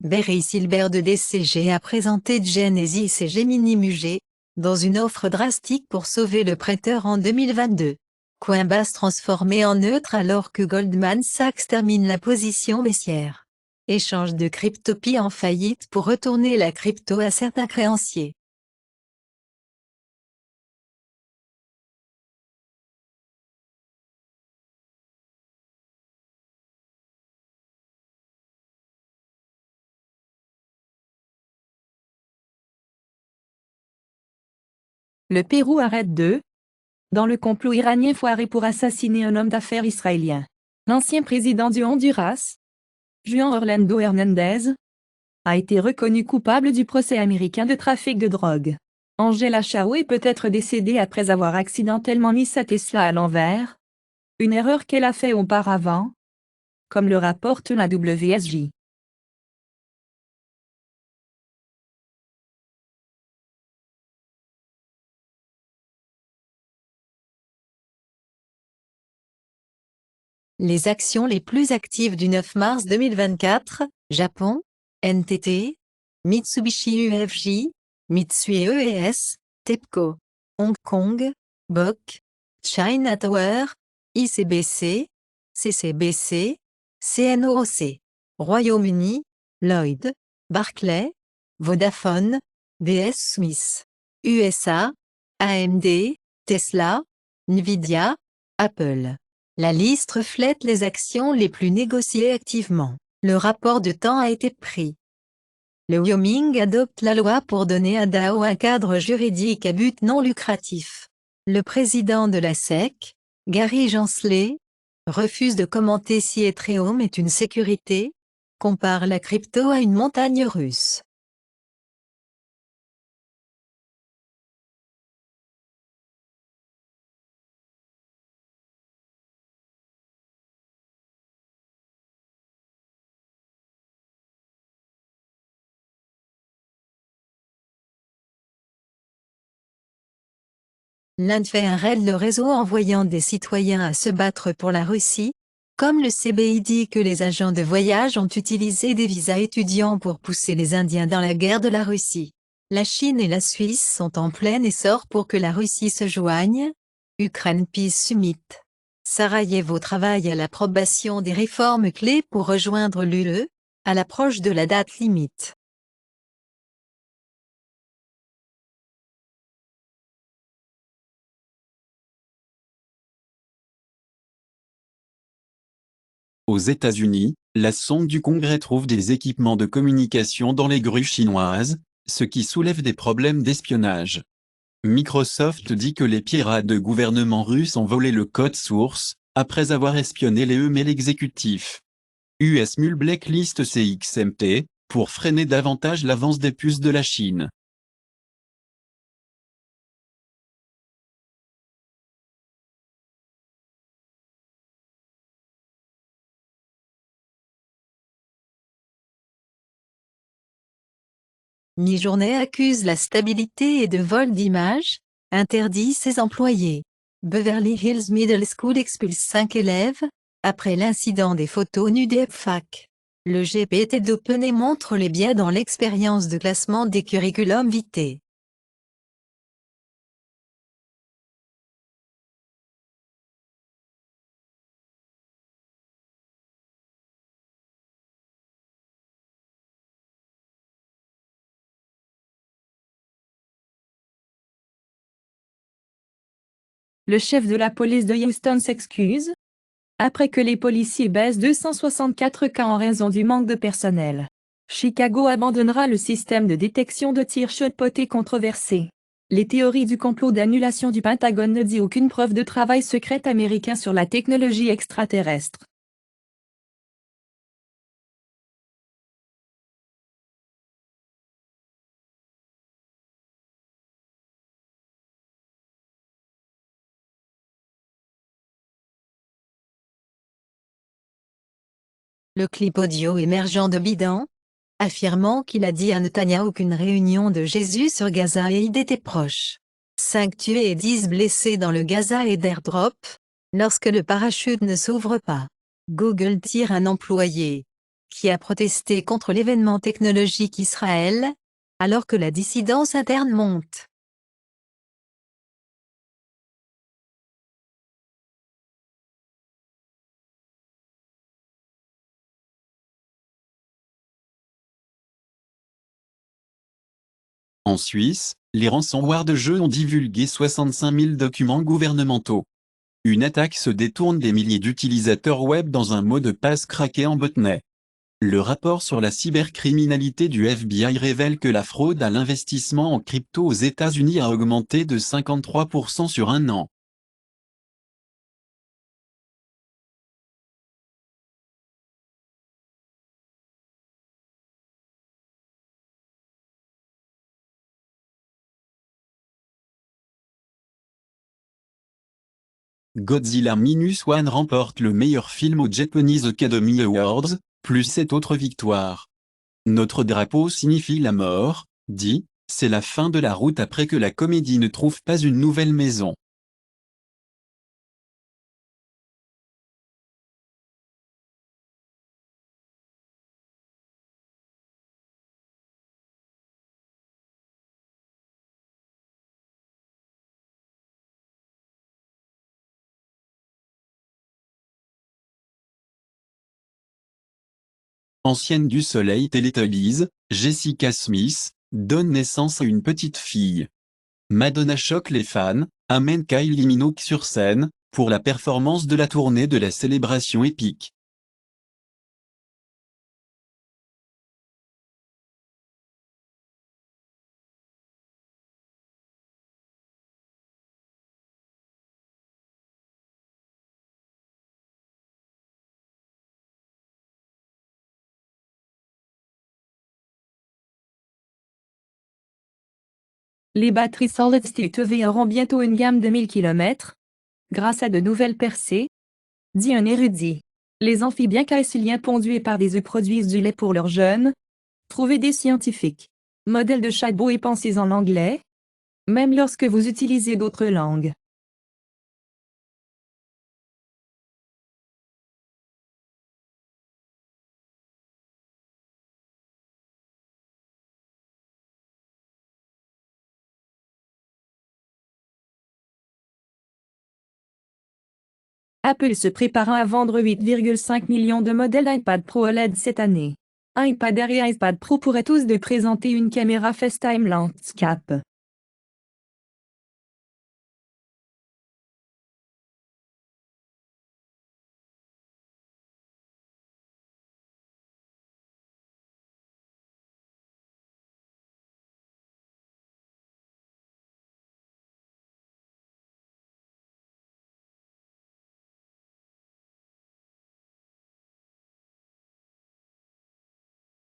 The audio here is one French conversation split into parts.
Barry Silbert de DCG a présenté Genesis et Gemini Mugé, dans une offre drastique pour sauver le prêteur en 2022. Coinbase transformé en neutre alors que Goldman Sachs termine la position baissière. Échange de Cryptopie en faillite pour retourner la crypto à certains créanciers. Le Pérou arrête dans le complot iranien foiré pour assassiner un homme d'affaires israélien. L'ancien président du Honduras, Juan Orlando Hernández, a été reconnu coupable du procès américain de trafic de drogue. Angela Chao est peut-être décédée après avoir accidentellement mis sa Tesla à l'envers, une erreur qu'elle a fait auparavant, comme le rapporte la WSJ. Les actions les plus actives du 9 mars 2024, Japon, NTT, Mitsubishi UFJ, Mitsui ES, TEPCO, Hong Kong, BOC, China Tower, ICBC, CCBC, CNOOC, Royaume-Uni, Lloyd, Barclay, Vodafone, DS Smith, USA, AMD, Tesla, Nvidia, Apple. La liste reflète les actions les plus négociées activement. Le rapport de temps a été pris. Le Wyoming adopte la loi pour donner à DAO un cadre juridique à but non lucratif. Le président de la SEC, Gary Gensler, refuse de commenter si Ethereum est une sécurité, compare la crypto à une montagne russe. L'Inde fait un raid le réseau envoyant des citoyens à se battre pour la Russie, comme le CBI dit que les agents de voyage ont utilisé des visas étudiants pour pousser les Indiens dans la guerre de la Russie. La Chine et la Suisse sont en plein essor pour que la Russie se joigne. Ukraine Peace Summit. Sarajevo travaille à l'approbation des réformes clés pour rejoindre l'UE, à l'approche de la date limite. Aux États-Unis, la sonde du Congrès trouve des équipements de communication dans les grues chinoises, ce qui soulève des problèmes d'espionnage. Microsoft dit que les pirates de gouvernement russe ont volé le code source, après avoir espionné les emails exécutifs. US Mule blacklist CXMT, pour freiner davantage l'avance des puces de la Chine. Mi-journée accuse la stabilité et de vol d'images, interdit ses employés. Beverly Hills Middle School expulse 5 élèves, après l'incident des photos nues des fac. Le GPT d'OpenAI montre les biais dans l'expérience de classement des curriculums vitae. Le chef de la police de Houston s'excuse, après que les policiers baissent 264 cas en raison du manque de personnel. Chicago abandonnera le système de détection de tirs shot-potés controversé. Les théories du complot d'annulation du Pentagone ne disent aucune preuve de travail secret américain sur la technologie extraterrestre. Le clip audio émergent de Biden, affirmant qu'il a dit à Netanyahou qu'une réunion de Jésus sur Gaza et Eid était proche. 5 tués et 10 blessés dans le Gaza et d'airdrop, lorsque le parachute ne s'ouvre pas. Google tire un employé. qui a protesté contre l'événement technologique Israël, alors que la dissidence interne monte. En Suisse, les ransomware de jeux ont divulgué 65 000 documents gouvernementaux. Une attaque se détourne des milliers d'utilisateurs web dans un mot de passe craqué en botnet. Le rapport sur la cybercriminalité du FBI révèle que la fraude à l'investissement en crypto aux États-Unis a augmenté de 53% sur un an. Godzilla Minus One remporte le meilleur film au Japanese Academy Awards, plus 7 autres victoires. Notre drapeau signifie la mort, dit, c'est la fin de la route après que la comédie ne trouve pas une nouvelle maison. Ancienne du Soleil Teletubbies, Jessica Smith, donne naissance à une petite fille. Madonna choque les fans, amène Kylie Minogue sur scène, pour la performance de la tournée de la célébration épique. Les batteries Solid State EV auront bientôt une gamme de 1000 km, grâce à de nouvelles percées, dit un érudit. Les amphibiens caeciliens pondués par des œufs produisent du lait pour leurs jeunes, trouvez des scientifiques. Modèle de chatbot et pensez en anglais, même lorsque vous utilisez d'autres langues. Apple se préparant à vendre 8,5 millions de modèles iPad Pro OLED cette année. iPad Air et iPad Pro pourraient tous deux présenter une caméra FaceTime Landscape.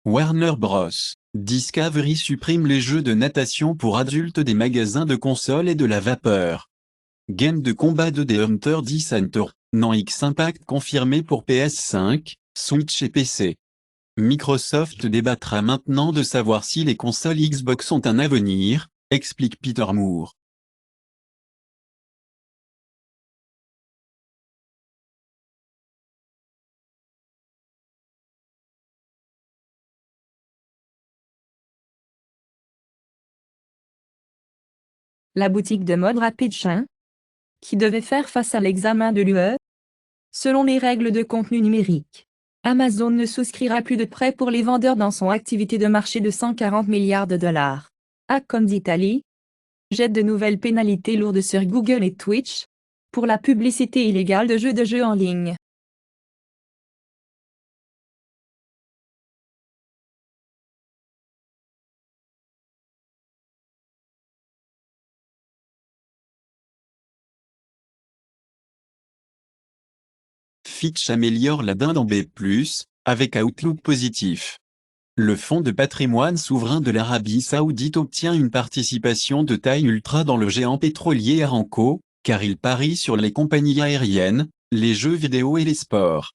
Warner Bros. Discovery supprime les jeux de natation pour adultes des magasins de consoles et de la vapeur. Game de combat 2D Hunter x Hunter, non X Impact confirmé pour PS5, Switch et PC. Microsoft débattra maintenant de savoir si les consoles Xbox ont un avenir, explique Peter Moore. La boutique de mode Rapid Chien, qui devait faire face à l'examen de l'UE, selon les règles de contenu numérique. Amazon ne souscrira plus de prêts pour les vendeurs dans son activité de marché de 140 milliards de dollars. Accom d'Italie jette de nouvelles pénalités lourdes sur Google et Twitch pour la publicité illégale de jeux en ligne. Fitch améliore la dinde en B+, avec Outlook positif. Le fonds de patrimoine souverain de l'Arabie Saoudite obtient une participation de taille ultra dans le géant pétrolier Aramco, car il parie sur les compagnies aériennes, les jeux vidéo et les sports.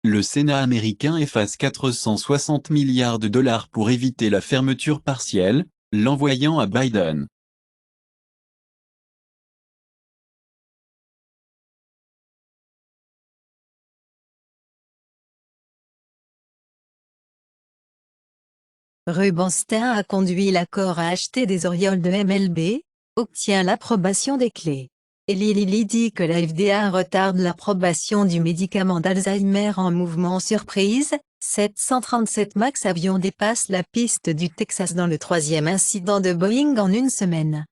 Le Sénat américain efface 460 milliards de dollars pour éviter la fermeture partielle, l'envoyant à Biden. Rubenstein a conduit l'accord à acheter des orioles de MLB, obtient l'approbation des clés. Eli Lilly dit que la FDA retarde l'approbation du médicament d'Alzheimer en mouvement surprise. 737 MAX avions dépassent la piste du Texas dans le 3e incident de Boeing en une semaine.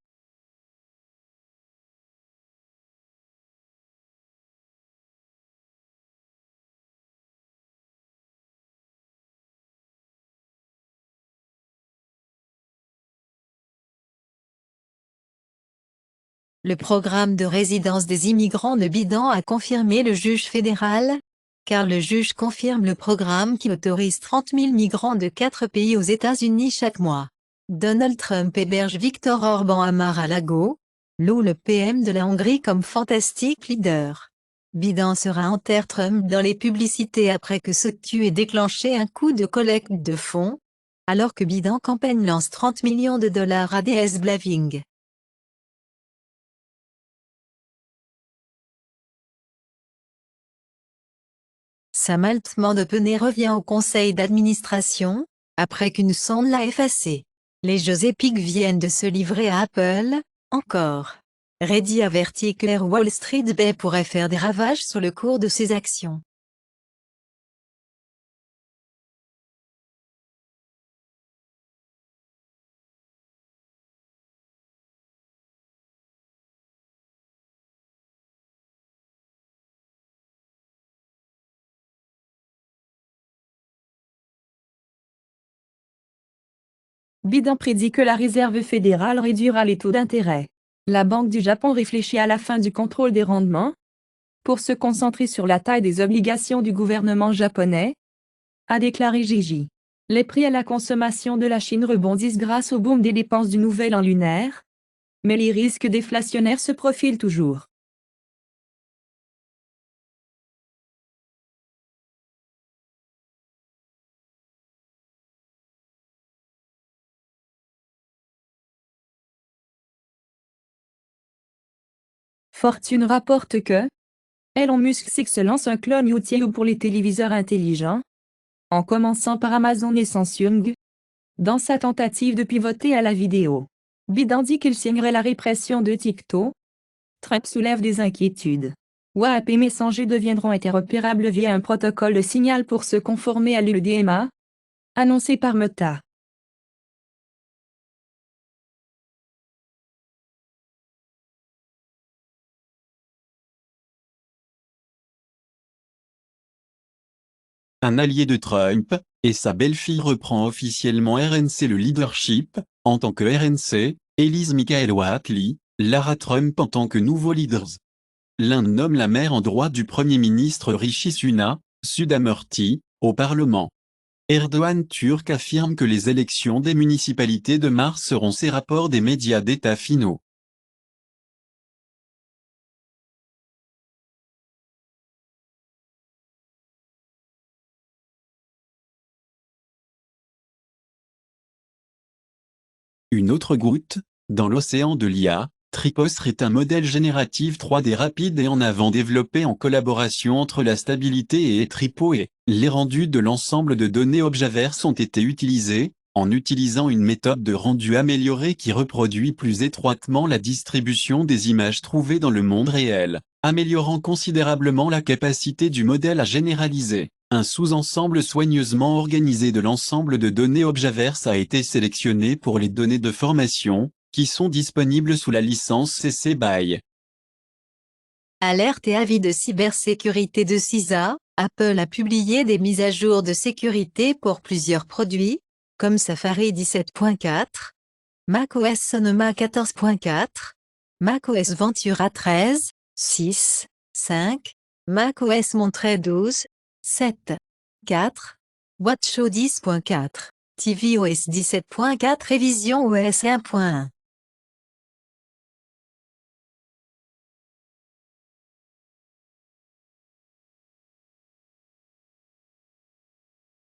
Le programme de résidence des immigrants de Biden a confirmé le juge fédéral, car le juge confirme le programme qui autorise 30 000 migrants de 4 pays aux États-Unis chaque mois. Donald Trump héberge Viktor Orban à Mar-a-Lago, loue le PM de la Hongrie comme fantastique leader. Biden sera en terre Trump dans les publicités après que SoTu ait déclenché un coup de collecte de fonds, alors que Biden campagne lance 30 millions de dollars à DS Blaving. Sam Altman-Opener revient au conseil d'administration, après qu'une sonde l'a effacé. Les jeux épiques viennent de se livrer à Apple, encore. Reddy avertit que Air Wall Street Bay pourrait faire des ravages sur le cours de ses actions. Biden prédit que la Réserve fédérale réduira les taux d'intérêt. La Banque du Japon réfléchit à la fin du contrôle des rendements, pour se concentrer sur la taille des obligations du gouvernement japonais, a déclaré Gigi. Les prix à la consommation de la Chine rebondissent grâce au boom des dépenses du nouvel an lunaire, mais les risques déflationnaires se profilent toujours. Fortune rapporte que Elon Musk se lance un clone YouTube pour les téléviseurs intelligents, en commençant par Amazon et Samsung, dans sa tentative de pivoter à la vidéo. Biden dit qu'il signerait la répression de TikTok. Trump soulève des inquiétudes. WhatsApp et Messenger deviendront interopérables via un protocole de signal pour se conformer à l'UDMA, annoncé par Meta. Un allié de Trump, et sa belle-fille reprend officiellement RNC le leadership, en tant que RNC, élise Michael Whatley, Lara Trump en tant que nouveau leaders. L'un nomme la mère en droit du Premier ministre Rishi Sunak, Sudamurti, au Parlement. Erdogan turc affirme que les élections des municipalités de mars seront ses rapports des médias d'État finaux. Une autre goutte, dans l'océan de l'IA, Tripos est un modèle génératif 3D rapide et en avant développé en collaboration entre la stabilité et Tripo et les rendus de l'ensemble de données Objaverse ont été utilisés, en utilisant une méthode de rendu améliorée qui reproduit plus étroitement la distribution des images trouvées dans le monde réel, améliorant considérablement la capacité du modèle à généraliser. Un sous-ensemble soigneusement organisé de l'ensemble de données Objaverse a été sélectionné pour les données de formation, qui sont disponibles sous la licence CC BY. Alerte et avis de cybersécurité de CISA, Apple a publié des mises à jour de sécurité pour plusieurs produits, comme Safari 17.4, macOS Sonoma 14.4, macOS Ventura 13, 6, 5, macOS Monterey 12, 7, 4, WatchOS 10.4, tvOS 17.4 et visionOS 1.1.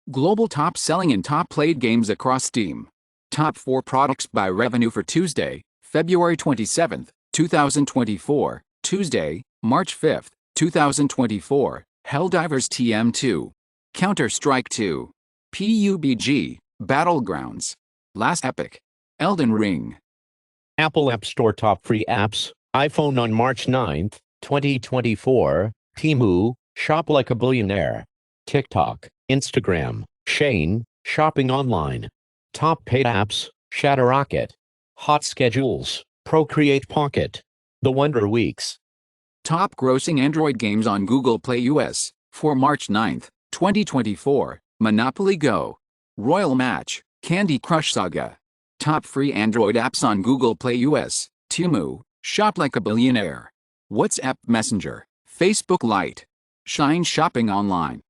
Global top selling and top played games across Steam. Top 4 products by revenue for Tuesday, February 27, 2024, Tuesday, March 5, 2024, Helldivers TM2, Counter-Strike 2, PUBG, Battlegrounds. Last Epic. Elden Ring. Apple App Store top free apps, iPhone on March 9th, 2024, Temu, Shop Like a Billionaire, TikTok, Instagram, Shane, Shopping Online. Top paid apps, Shadowrocket, Hot Schedules, Procreate Pocket, The Wonder Weeks. Top grossing Android games on Google Play US for March 9th, 2024, Monopoly Go, Royal Match, Candy Crush Saga. Top free Android apps on Google Play US, Temu, Shop Like a Billionaire, WhatsApp Messenger, Facebook Lite, Shine Shopping Online.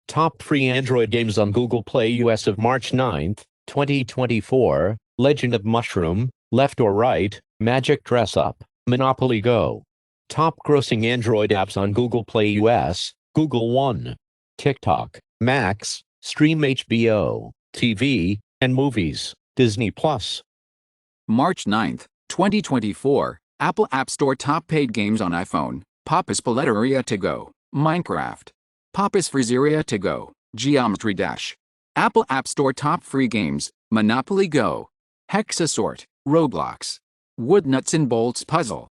Top free Android games on Google Play US of March 9th, 2024, Legend of Mushroom, Left or Right, Magic Dress Up, Monopoly Go. Top grossing Android apps on Google Play US, Google One, TikTok, Max, Stream HBO, TV, and Movies, Disney Plus. March 9th, 2024, Apple App Store top paid games on iPhone, Papa's Paleteria to Go, Minecraft, Papa's Freezeria to Go, Geometry Dash. Apple App Store top free games, Monopoly Go, Hexasort, Roblox, Wood Nuts and Bolts Puzzle.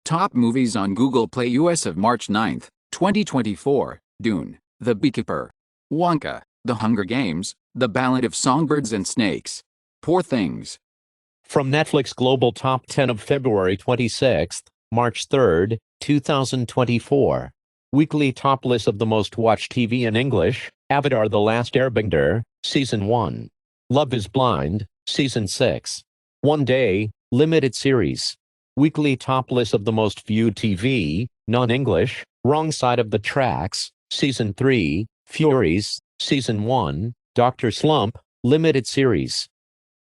Top movies on Google Play US of March 9th, 2024, Dune, The Beekeeper, Wonka, The Hunger Games, The Ballad of Songbirds and Snakes. Poor Things. From Netflix Global Top 10 of February 26th, March 3rd, 2024. Weekly top list of the most watched TV in English, Avatar The Last Airbender, Season 1. Love is Blind, Season 6. One Day, Limited Series. Weekly top list of the most viewed TV, non-English, Wrong Side of the Tracks, Season 3, Furies, Season 1, Dr. Slump, Limited Series.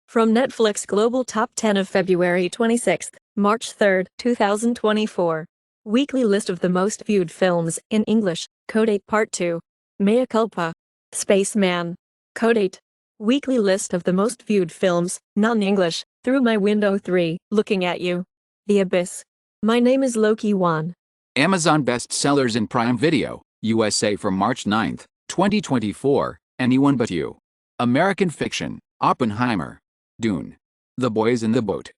From Netflix Global Top 10 of February 26th, March 3rd, 2024. Weekly list of the most viewed films in English, Code 8 Part 2. Mea Culpa. Spaceman. Code 8. Weekly list of the most viewed films, non-English, Through My Window 3, Looking at You. The Abyss. My Name is Loki 1. Amazon bestsellers in Prime Video, USA for March 9th, 2024, Anyone But You. American Fiction, Oppenheimer. Dune. The Boys in the Boat.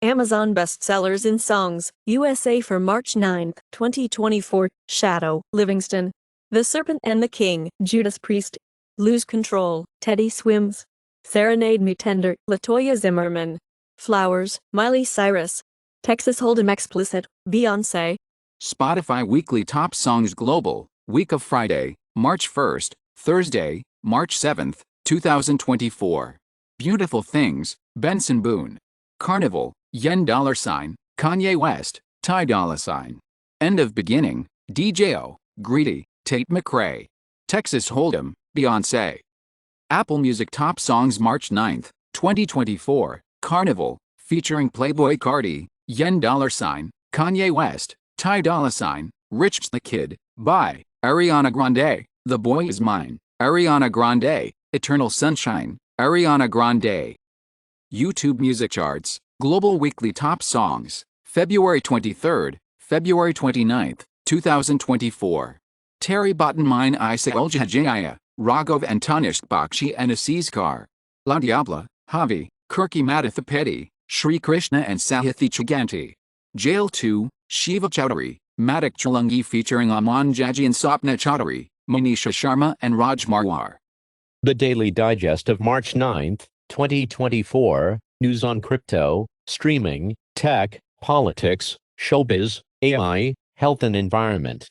Amazon bestsellers in songs, USA for March 9th, 2024, Shadow, Livingston. The Serpent and the King, Judas Priest. Lose Control, Teddy Swims. Serenade Me Tender, LaToya Zimmerman. Flowers, Miley Cyrus. Texas Hold'em Explicit, Beyoncé. Spotify Weekly Top Songs Global, week of Friday, March 1st, Thursday, March 7th, 2024. Beautiful Things, Benson Boone. Carnival, Yen $, Kanye West, Ty Dolla $. End of Beginning, DJO, Greedy, Tate McRae. Texas Hold'em, Beyoncé. Apple Music Top Songs March 9th, 2024, Carnival, featuring Playboi Carti, Yen $, Kanye West, Ty Dolla $, Rich the Kid, by Ariana Grande, The Boy Is Mine, Ariana Grande, Eternal Sunshine, Ariana Grande. YouTube Music Charts, Global Weekly Top Songs, February 23rd, February 29th, 2024. Terry Botten Mine Isa Oljahjaya, Raghav and Tanishq Bakshi and Aziz Kar. La Diabla, Javi, Kirky Madhathapeti, Shri Krishna and Sahithi Chaganti. Jail 2, Shiva Chowdhury, Madak Chalungi featuring Aman Jaji and Sapna Chowdhury, Manisha Sharma and Raj Marwar. The Daily Digest of March 9th, 2024, news on crypto, streaming, tech, politics, showbiz, AI, health and environment.